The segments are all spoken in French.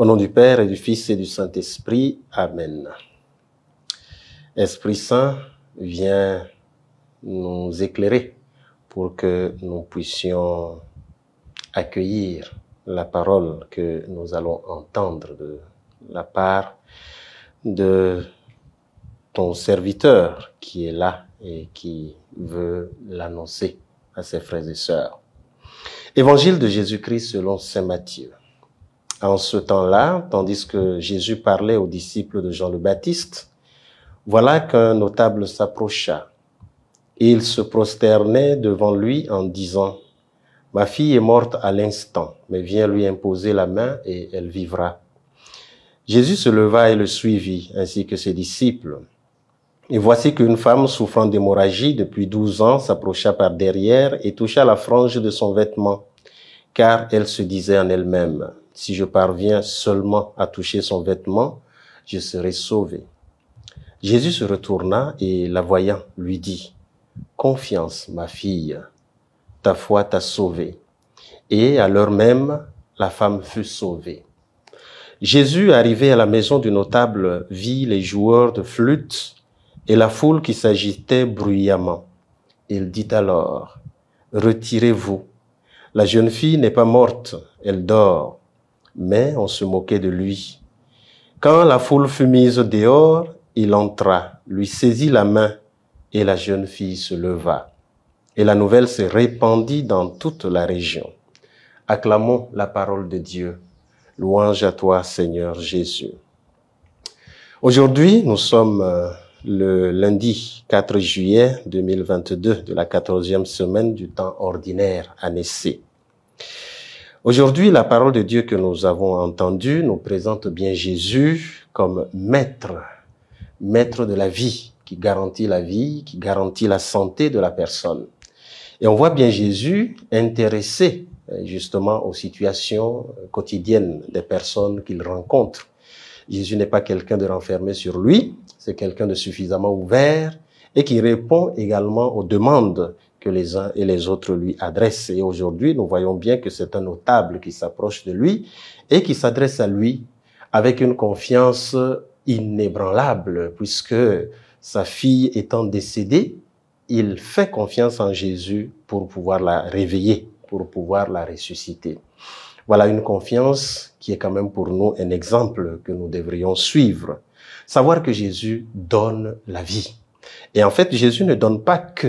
Au nom du Père et du Fils et du Saint-Esprit. Amen. Esprit Saint, viens nous éclairer pour que nous puissions accueillir la parole que nous allons entendre de la part de ton serviteur qui est là et qui veut l'annoncer à ses frères et sœurs. Évangile de Jésus-Christ selon saint Matthieu. En ce temps-là, tandis que Jésus parlait aux disciples de Jean le Baptiste, voilà qu'un notable s'approcha. Et il se prosternait devant lui en disant, « Ma fille est morte à l'instant, mais viens lui imposer la main et elle vivra. » Jésus se leva et le suivit, ainsi que ses disciples. Et voici qu'une femme souffrant d'hémorragie depuis 12 ans s'approcha par derrière et toucha la frange de son vêtement, car elle se disait en elle-même, « Si je parviens seulement à toucher son vêtement, je serai sauvée. » Jésus se retourna et, la voyant, lui dit, « Confiance, ma fille, ta foi t'a sauvée. » Et à l'heure même, la femme fut sauvée. Jésus, arrivé à la maison du notable, vit les joueurs de flûte et la foule qui s'agitait bruyamment. Il dit alors, « Retirez-vous. La jeune fille n'est pas morte, elle dort. » Mais on se moquait de lui. Quand la foule fut mise dehors, il entra, lui saisit la main, et la jeune fille se leva. Et la nouvelle se répandit dans toute la région. Acclamons la parole de Dieu. Louange à toi, Seigneur Jésus. Aujourd'hui, nous sommes le lundi 4 juillet 2022 de la 14e semaine du temps ordinaire, année C. Aujourd'hui, la parole de Dieu que nous avons entendue nous présente bien Jésus comme maître de la vie, qui garantit la vie, qui garantit la santé de la personne. Et on voit bien Jésus intéressé justement aux situations quotidiennes des personnes qu'il rencontre. Jésus n'est pas quelqu'un de renfermé sur lui, c'est quelqu'un de suffisamment ouvert et qui répond également aux demandes que les uns et les autres lui adressent. Et aujourd'hui, nous voyons bien que c'est un notable qui s'approche de lui et qui s'adresse à lui avec une confiance inébranlable, puisque sa fille étant décédée, il fait confiance en Jésus pour pouvoir la réveiller, pour pouvoir la ressusciter. Voilà une confiance qui est quand même pour nous un exemple que nous devrions suivre. Savoir que Jésus donne la vie. Et en fait, Jésus ne donne pas que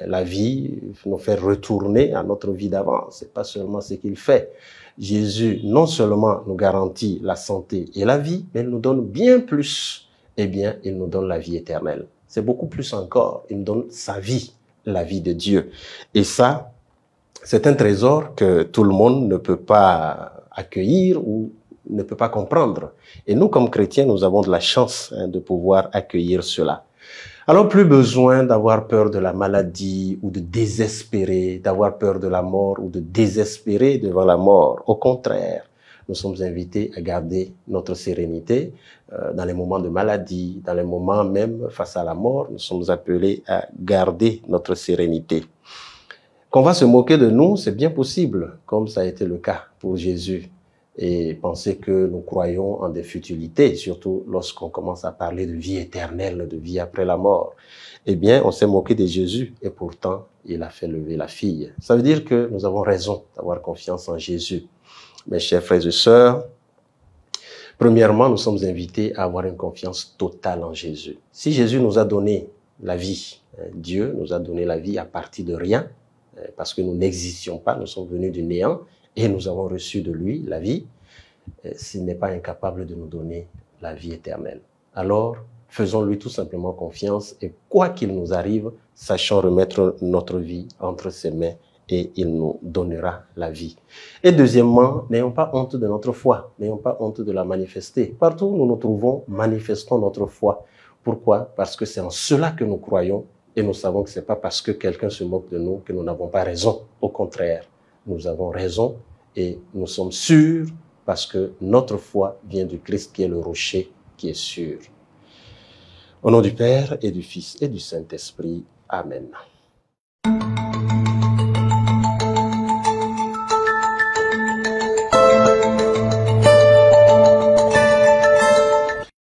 la vie, nous faire retourner à notre vie d'avant. C'est pas seulement ce qu'il fait. Jésus, non seulement nous garantit la santé et la vie, mais il nous donne bien plus. Eh bien, il nous donne la vie éternelle. C'est beaucoup plus encore. Il nous donne sa vie, la vie de Dieu. Et ça, c'est un trésor que tout le monde ne peut pas accueillir ou ne peut pas comprendre. Et nous, comme chrétiens, nous avons de la chance de pouvoir accueillir cela. Alors, plus besoin d'avoir peur de la maladie ou de désespérer, d'avoir peur de la mort ou de désespérer devant la mort. Au contraire, nous sommes invités à garder notre sérénité dans les moments de maladie, dans les moments même face à la mort. Nous sommes appelés à garder notre sérénité. Qu'on va se moquer de nous, c'est bien possible, comme ça a été le cas pour Jésus. Et penser que nous croyons en des futilités, surtout lorsqu'on commence à parler de vie éternelle, de vie après la mort. Eh bien, on s'est moqué de Jésus et pourtant, il a fait lever la fille. Ça veut dire que nous avons raison d'avoir confiance en Jésus. Mes chers frères et sœurs, premièrement, nous sommes invités à avoir une confiance totale en Jésus. Si Jésus nous a donné la vie, Dieu nous a donné la vie à partir de rien, parce que nous n'existions pas, nous sommes venus du néant, et nous avons reçu de lui la vie, s'il n'est pas incapable de nous donner la vie éternelle. Alors, faisons-lui tout simplement confiance et quoi qu'il nous arrive, sachons remettre notre vie entre ses mains et il nous donnera la vie. Et deuxièmement, n'ayons pas honte de notre foi, n'ayons pas honte de la manifester. Partout où nous nous trouvons, manifestons notre foi. Pourquoi? Parce que c'est en cela que nous croyons et nous savons que ce n'est pas parce que quelqu'un se moque de nous que nous n'avons pas raison. Au contraire, nous avons raison et nous sommes sûrs parce que notre foi vient du Christ qui est le rocher qui est sûr. Au nom du Père et du Fils et du Saint-Esprit. Amen.